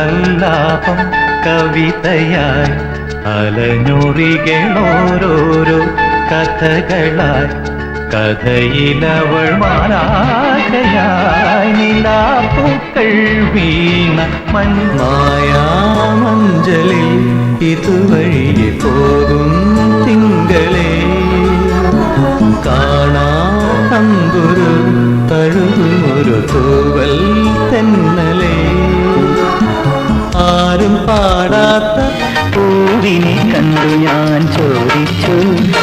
സല്ലാപം കവിതയായി അലഞ്ഞുറികളോരോരോ കഥകളായി കഥയിലവൾ മാലാഖയായി നിലാപ്പൂക്കൾ വീണ മായാമഞ്ചലിൽ ഇതുവഴിയെ പോകും തിങ്കളെ കാണാമ്പുരു തഴുകുമൊരു തൂവൽ തെന്നലെ ആരും പാടാത്ത പൂവിനെ കണ്ടു ഞാൻ ചോദിച്ചു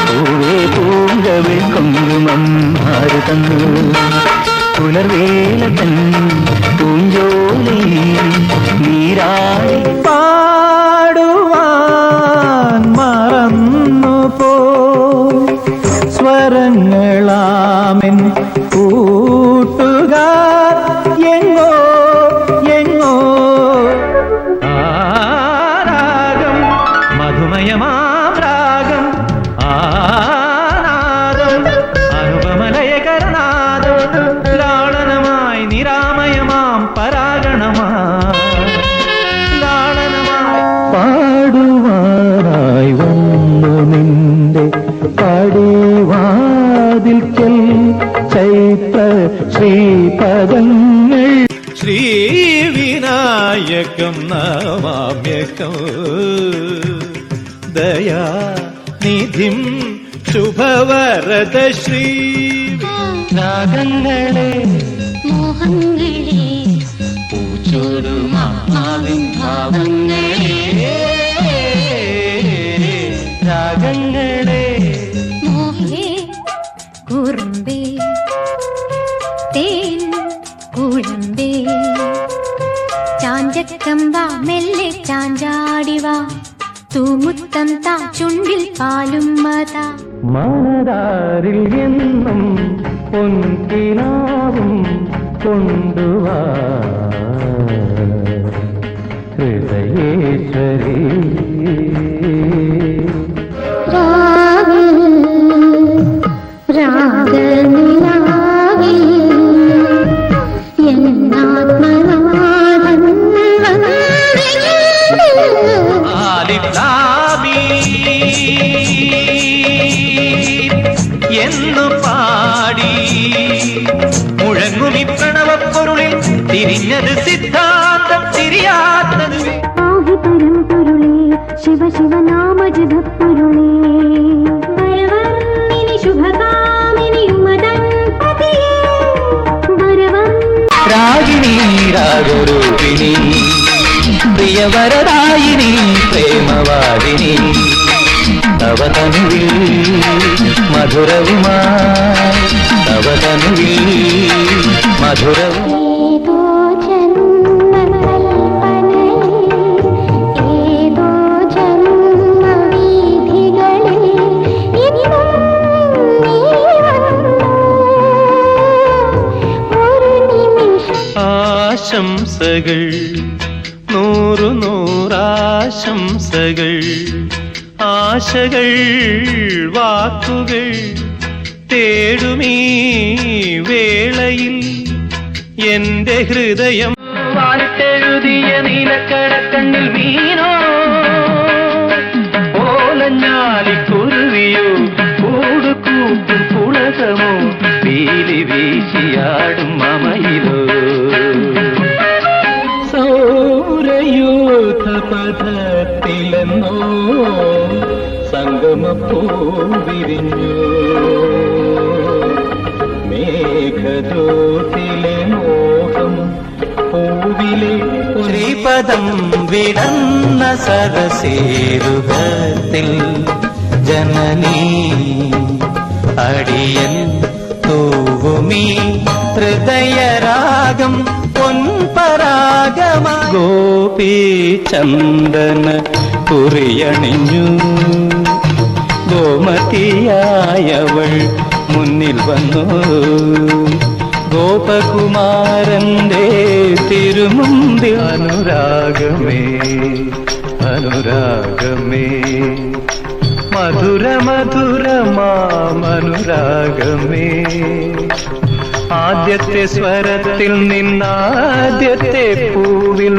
പൂവേ പൂങ്കവിൾ കുങ്കുമം ആരു തന്നു പുലർവേല തൻ പൂഞ്ചോലി നീരാടി പാടുവാൻ മറന്നു പോ സ്വരങ്ങളാമെൻ കൂട്ടുകാർ എങ്ങോ എങ്ങോ രാഗം മധുമയമാം രാഗം ആനാദം അനുപമലയകരനാദം ലാളനമായി നിരാമയമാം പരാഗണമായി ലാളനമായി പാടുവാനായി വന്നു നിന്റെ പടിവാതിൽക്കൽ ചൈത്ര ശ്രീപദങ്ങൾ ശ്രീവിനായകം നമാമ്യകം ദയാനിധിം ശുഭവരദ ശ്രീ രാഗങ്ങളെ മോഹങ്ങളെ പൂച്ചോടുമാവിൻ ഭാവങ്ങളെ രാഗങ്ങളെ മോഹേ കുറുമ്പേ തേൻ കുഴമ്പേ ചാഞ്ചക്കമ്പ മെല്ലെ ചാഞ്ചാടിവാ തൂമുത്തം താ ചുണ്ടിൽ പാലും മതാ മനതാരിൽ എന്നും പൊൻകിനാവും കൊണ്ടുവാ ഹൃദയേശ്വരി എന്നു പാടി മുഴങ്ങുമി പ്രണവപ്പൊരുളിൽ തിരിഞ്ഞത് സിദ്ധാന്തം തിരിയാത്തത് ശിവ ശിവനാമ ജപപ്പൊരുളേ ശുഭകാമിനി രാഗിണി രാഗരൂപിണി പ്രിയവരദായിനി പ്രേമവാദിനി തവതനുവിൽ മധുരവുമായി തവതനുവിൽ മധുരവും ആശംസകൾ നൂറു നൂറാശംസകൾ ആശകൾ വാക്കുകൾ തേടുമീ വേളയിൽ എന്റെ ഹൃദയം വാർത്തെഴുതിയ നീലക്കടക്കണ്ണിൽ മീനോ ഓലഞ്ഞാലിക്കുരുവിയോ കൂടുകൂട്ടും പുളകമോ പീലി വീശിയാടും മമയിലോ സൗരയൂഥപഥത്തിലെന്നോ സംഗമപ്പൂ വിരിഞ്ഞു മേഘദൂതിലെ മോഹം പൂവിലെ ശ്രീപദം വിടന്ന സരസേരുഹത്തിൽ ജനനീ അടിയൻ തൂവുമീ ഹൃദയരാഗം പൊൻപരാഗമ ഗോപീ ചന്ദന കുറിയണിഞ്ഞു ഗോമതിയായവൾ മുന്നിൽ വന്നു ഗോപകുമാരന്റെ തിരുമുമ്പിൽ അനുരാഗമേ അനുരാഗമേ മധുര മധുരമാമനുരാഗമേ ആദ്യത്തെ സ്വരത്തിൽ നിന്നാദ്യത്തെ പൂവിൽ